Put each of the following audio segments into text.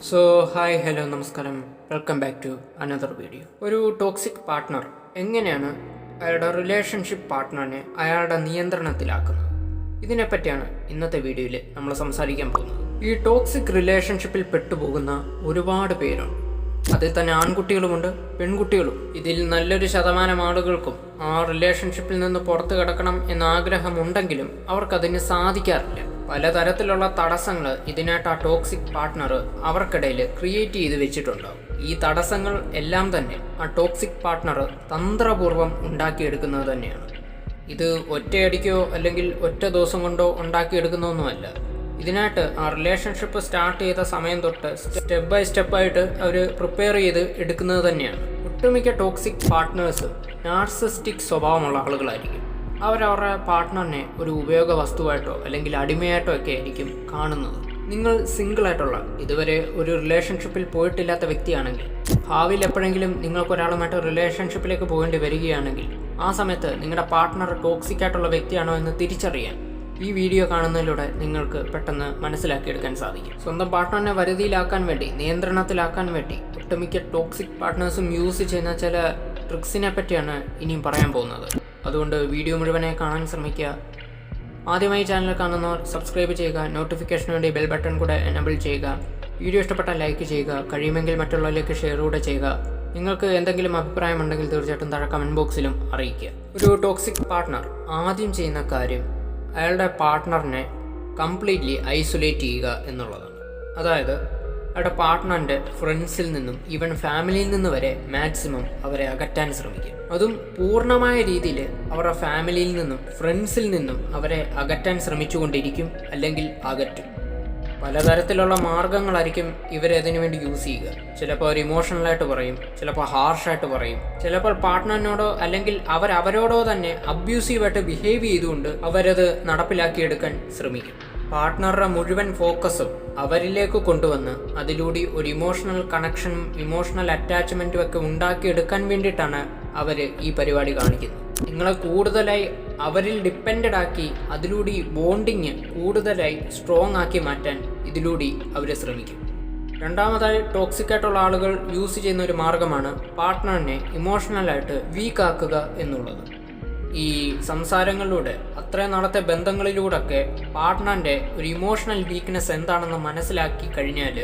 So hi hello നമസ്കാരം, welcome back to another video. ഒരു toxic partner എങ്ങനെയാണ് അയാളുടെ റിലേഷൻഷിപ്പ് പാർട്ട്ണറിനെ അയാളുടെ നിയന്ത്രണത്തിലാക്കുന്നത്, ഇതിനെപ്പറ്റിയാണ് ഇന്നത്തെ വീഡിയോയിൽ നമ്മൾ സംസാരിക്കാൻ പോകുന്നത്. ഈ ടോക്സിക് റിലേഷൻഷിപ്പിൽ പെട്ടുപോകുന്ന ഒരുപാട് പേരുണ്ട്. അതിൽ തന്നെ ആൺകുട്ടികളുമുണ്ട്, പെൺകുട്ടികളും. ഇതിൽ നല്ലൊരു ശതമാനം ആളുകൾക്കും ആ റിലേഷൻഷിപ്പിൽ നിന്ന് പുറത്തു കിടക്കണം എന്ന ആഗ്രഹമുണ്ടെങ്കിലും അവർക്കതിന് സാധിക്കാറില്ല. പലതരത്തിലുള്ള തടസ്സങ്ങൾ ഇതിനായിട്ട് ആ ടോക്സിക് പാർട്ട്ണർ അവർക്കിടയിൽ ക്രിയേറ്റ് ചെയ്ത് വെച്ചിട്ടുണ്ടാവും. ഈ തടസ്സങ്ങൾ എല്ലാം തന്നെ ആ ടോക്സിക് പാർട്ട്ണർ തന്ത്രപൂർവ്വം ഉണ്ടാക്കിയെടുക്കുന്നത് തന്നെയാണ്. ഇത് ഒറ്റയടിക്കോ അല്ലെങ്കിൽ ഒറ്റ ദിവസം കൊണ്ടോ ഉണ്ടാക്കിയെടുക്കുന്നൊന്നുമല്ല. ഇതിനായിട്ട് ആ റിലേഷൻഷിപ്പ് സ്റ്റാർട്ട് ചെയ്ത സമയം തൊട്ട് സ്റ്റെപ്പ് ബൈ സ്റ്റെപ്പായിട്ട് അവർ പ്രിപ്പയർ ചെയ്ത് എടുക്കുന്നത് തന്നെയാണ്. ഒട്ടുമിക്ക ടോക്സിക് പാർട്ട്നേഴ്സ് നാർസിസ്റ്റിക് സ്വഭാവമുള്ള ആളുകളായിരിക്കും. അവരവരുടെ പാർട്ട്ണറിനെ ഒരു ഉപയോഗ വസ്തുവായിട്ടോ അല്ലെങ്കിൽ അടിമയായിട്ടോ ഒക്കെ ആയിരിക്കും കാണുന്നത്. നിങ്ങൾ സിംഗിളായിട്ടുള്ള ഇതുവരെ ഒരു റിലേഷൻഷിപ്പിൽ പോയിട്ടില്ലാത്ത വ്യക്തിയാണെങ്കിൽ, ഭാവിയിൽ എപ്പോഴെങ്കിലും നിങ്ങൾക്കൊരാളുമായിട്ട് റിലേഷൻഷിപ്പിലേക്ക് പോകേണ്ടി വരികയാണെങ്കിൽ ആ സമയത്ത് നിങ്ങളുടെ പാർട്ട്ണർ ടോക്സിക് ആയിട്ടുള്ള വ്യക്തിയാണോ എന്ന് തിരിച്ചറിയാൻ ഈ വീഡിയോ കാണുന്നതിലൂടെ നിങ്ങൾക്ക് പെട്ടെന്ന് മനസ്സിലാക്കിയെടുക്കാൻ സാധിക്കും. സ്വന്തം പാർട്ട്ണറിനെ വരുതിയിലാക്കാൻ വേണ്ടി, നിയന്ത്രണത്തിലാക്കാൻ വേണ്ടി ഒട്ടുമിക്ക ടോക്സിക് പാർട്ട്നേഴ്സും യൂസ് ചെയ്യുന്ന ചില ട്രിക്സിനെ പറ്റിയാണ് ഇനിയും പറയാൻ പോകുന്നത്. അതുകൊണ്ട് വീഡിയോ മുഴുവനെ കാണാൻ ശ്രമിക്കുക. ആദ്യമായി ചാനൽ കാണുന്നവർ സബ്സ്ക്രൈബ് ചെയ്യുക, നോട്ടിഫിക്കേഷന് വേണ്ടി ബെൽ ബട്ടൺ കൂടെ എനേബിൾ ചെയ്യുക. വീഡിയോ ഇഷ്ടപ്പെട്ടാൽ ലൈക്ക് ചെയ്യുക, കഴിയുമെങ്കിൽ മറ്റുള്ളവരിലേക്ക് ഷെയർ കൂടെ ചെയ്യുക. നിങ്ങൾക്ക് എന്തെങ്കിലും അഭിപ്രായമുണ്ടെങ്കിൽ തീർച്ചയായിട്ടും താഴെ കമൻറ്റ് ബോക്സിലും അറിയിക്കുക. ഒരു ടോക്സിക് പാർട്ട്ണർ ആദ്യം ചെയ്യുന്ന കാര്യം അയാളുടെ പാർട്ട്ണറിനെ കംപ്ലീറ്റ്ലി ഐസൊലേറ്റ് ചെയ്യുക എന്നുള്ളതാണ്. അതായത് അയാളുടെ പാർട്ട്ണറിൻ്റെ ഫ്രണ്ട്സിൽ നിന്നും ഈവൻ ഫാമിലിയിൽ നിന്ന് വരെ മാക്സിമം അവരെ അകറ്റാൻ ശ്രമിക്കും. അതും പൂർണ്ണമായ രീതിയിൽ അവരുടെ ഫാമിലിയിൽ നിന്നും ഫ്രണ്ട്സിൽ നിന്നും അവരെ അകറ്റാൻ ശ്രമിച്ചുകൊണ്ടിരിക്കും, അല്ലെങ്കിൽ അകറ്റും. പലതരത്തിലുള്ള മാർഗങ്ങളായിരിക്കും ഇവരതിനു വേണ്ടി യൂസ് ചെയ്യുക. ചിലപ്പോൾ അവർ ഇമോഷണലായിട്ട് പറയും, ചിലപ്പോൾ ഹാർഷായിട്ട് പറയും, ചിലപ്പോൾ പാർട്ട്ണറിനോടോ അല്ലെങ്കിൽ അവരോടോ തന്നെ അബ്യൂസീവായിട്ട് ബിഹേവ് ചെയ്തുകൊണ്ട് അവരത് നടപ്പിലാക്കിയെടുക്കാൻ ശ്രമിക്കും. പാർട്ട്ണറുടെ മുഴുവൻ ഫോക്കസും അവരിലേക്ക് കൊണ്ടുവന്ന് അതിലൂടെ ഒരു ഇമോഷണൽ കണക്ഷനും ഇമോഷണൽ അറ്റാച്ച്മെൻറ്റും ഒക്കെ ഉണ്ടാക്കിയെടുക്കാൻ വേണ്ടിയിട്ടാണ് അവർ ഈ പരിപാടി കാണിക്കുന്നത്. നിങ്ങളെ കൂടുതലായി അവരിൽ ഡിപ്പെൻഡഡ് ആക്കി അതിലൂടെ ബോണ്ടിങ് കൂടുതലായി സ്ട്രോങ് ആക്കി മാറ്റാൻ ഇതിലൂടെ അവർ ശ്രമിക്കും. രണ്ടാമതായി ടോക്സിക് ആയിട്ടുള്ള ആളുകൾ യൂസ് ചെയ്യുന്ന ഒരു മാർഗമാണ് പാർട്ട്ണറിനെ ഇമോഷണലായിട്ട് വീക്ക് ആക്കുക എന്നുള്ളത്. ഈ സംസാരങ്ങളിലൂടെ, അത്രയും നാളത്തെ ബന്ധങ്ങളിലൂടെയൊക്കെ പാർട്ട്ണറിൻ്റെ ഒരു ഇമോഷണൽ വീക്ക്നെസ് എന്താണെന്ന് മനസ്സിലാക്കി കഴിഞ്ഞാൽ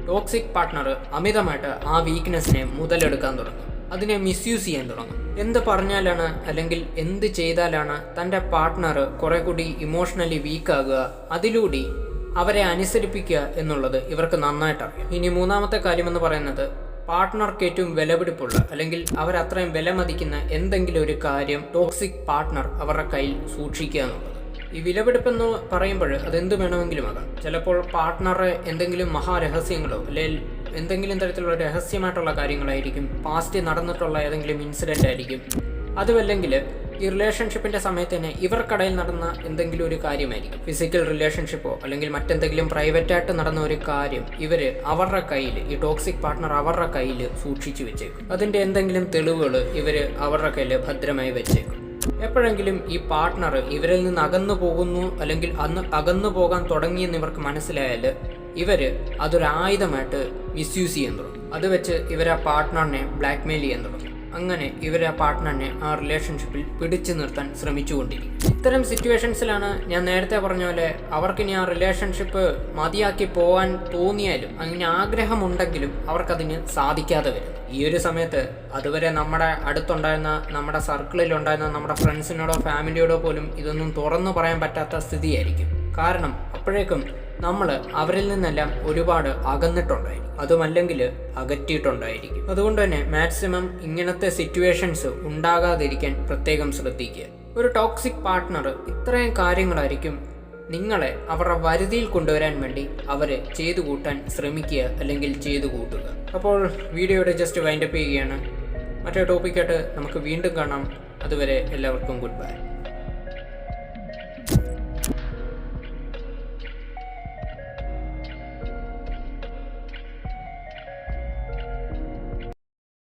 ടോക്സിക് പാർട്ട്ണർ അമിതമായിട്ട് ആ വീക്ക്നെസ്സിനെ മുതലെടുക്കാൻ തുടങ്ങും, അതിനെ മിസ്യൂസ് ചെയ്യാൻ തുടങ്ങും. എന്ത് പറഞ്ഞാലാണ് അല്ലെങ്കിൽ എന്ത് ചെയ്താലാണ് തൻ്റെ പാർട്ട്ണർ കുറെ കൂടി ഇമോഷണലി വീക്കാകുക, അതിലൂടെ അവരെ അനുസരിപ്പിക്കുക എന്നുള്ളത് ഇവർക്ക് നന്നായിട്ടറിയാം. ഇനി മൂന്നാമത്തെ കാര്യമെന്ന് പറയുന്നത് പാർട്ട്ണർക്ക് ഏറ്റവും വിലപിടിപ്പുള്ള അല്ലെങ്കിൽ അവരത്രയും വിലമതിക്കുന്ന എന്തെങ്കിലും ഒരു കാര്യം ടോക്സിക് പാർട്ട്ണർ അവരുടെ കയ്യിൽ സൂക്ഷിക്കുക എന്നുള്ളത്. ഈ വിലപിടിപ്പെന്ന് പറയുമ്പോൾ അതെന്ത് വേണമെങ്കിലും ആകാം. ചിലപ്പോൾ പാർട്ട്ണറെ എന്തെങ്കിലും മഹാരഹസ്യങ്ങളോ അല്ലെങ്കിൽ എന്തെങ്കിലും തരത്തിലുള്ള രഹസ്യമായിട്ടുള്ള കാര്യങ്ങളായിരിക്കും, പാസ്റ്റ് നടന്നിട്ടുള്ള ഏതെങ്കിലും ഇൻസിഡൻ്റ് ആയിരിക്കും. അതുമല്ലെങ്കിൽ ഈ റിലേഷൻഷിപ്പിൻ്റെ സമയത്ത് തന്നെ ഇവർക്കിടയിൽ നടന്ന എന്തെങ്കിലും ഒരു കാര്യമായിരിക്കും, ഫിസിക്കൽ റിലേഷൻഷിപ്പോ അല്ലെങ്കിൽ മറ്റെന്തെങ്കിലും പ്രൈവറ്റായിട്ട് നടന്ന ഒരു കാര്യം ഇവർ അവരുടെ കയ്യിൽ, ഈ ടോക്സിക് പാർട്ട്ണർ അവരുടെ കയ്യിൽ സൂക്ഷിച്ചു വെച്ചേക്കും. അതിൻ്റെ എന്തെങ്കിലും തെളിവുകൾ ഇവർ അവരുടെ കയ്യിൽ ഭദ്രമായി വെച്ചേക്കും. എപ്പോഴെങ്കിലും ഈ പാർട്ട്ണർ ഇവരിൽ നിന്ന് അകന്നു പോകുന്നു അല്ലെങ്കിൽ അകന്നു പോകാൻ തുടങ്ങിയെന്ന് ഇവർക്ക് മനസ്സിലായാൽ ഇവർ അതൊരു ആയുധമായിട്ട് മിസ്യൂസ് ചെയ്യാൻ തുടങ്ങും. അത് വെച്ച് ഇവർ ആ പാർട്ട്ണറിനെ ബ്ലാക്ക്മെയിൽ ചെയ്യാൻ തുടങ്ങും. അങ്ങനെ ഇവർ ആ പാർട്ട്ണറിനെ ആ റിലേഷൻഷിപ്പിൽ പിടിച്ചു നിർത്താൻ ശ്രമിച്ചുകൊണ്ടിരിക്കും. ഇത്തരം സിറ്റുവേഷൻസിലാണ് ഞാൻ നേരത്തെ പറഞ്ഞ പോലെ അവർക്കിനി ആ റിലേഷൻഷിപ്പ് മതിയാക്കി പോകാൻ തോന്നിയാലും അങ്ങനെ ആഗ്രഹമുണ്ടെങ്കിലും അവർക്കതിന് സാധിക്കാതെ വരും. ഈ ഒരു സമയത്ത് അതുവരെ നമ്മുടെ അടുത്തുണ്ടായിരുന്ന, നമ്മുടെ സർക്കിളിലുണ്ടായിരുന്ന നമ്മുടെ ഫ്രണ്ട്സിനോടോ ഫാമിലിയോടോ പോലും ഇതൊന്നും തുറന്നു പറയാൻ പറ്റാത്ത സ്ഥിതിയായിരിക്കും. കാരണം അപ്പോഴേക്കും നമ്മൾ അവരിൽ നിന്നെല്ലാം ഒരുപാട് അകന്നിട്ടുണ്ടായിരിക്കും, അതുമല്ലെങ്കിൽ അകറ്റിയിട്ടുണ്ടായിരിക്കും. അതുകൊണ്ട് തന്നെ മാക്സിമം ഇങ്ങനത്തെ സിറ്റുവേഷൻസ് ഉണ്ടാകാതിരിക്കാൻ പ്രത്യേകം ശ്രദ്ധിക്കുക. ഒരു ടോക്സിക് പാർട്ട്ണർ ഇത്രയും കാര്യങ്ങളായിരിക്കും നിങ്ങളെ അവരുടെ വരുതിയിൽ കൊണ്ടുവരാൻ വേണ്ടി അവർ ചെയ്തു കൂട്ടാൻ ശ്രമിക്കുക അല്ലെങ്കിൽ ചെയ്തു കൂട്ടുക. അപ്പോൾ വീഡിയോയുടെ ജസ്റ്റ് വൈൻഡപ്പ് ചെയ്യുകയാണ്. മറ്റൊരു ടോപ്പിക്കായിട്ട് നമുക്ക് വീണ്ടും കാണാം. അതുവരെ എല്ലാവർക്കും ഗുഡ് ബൈ.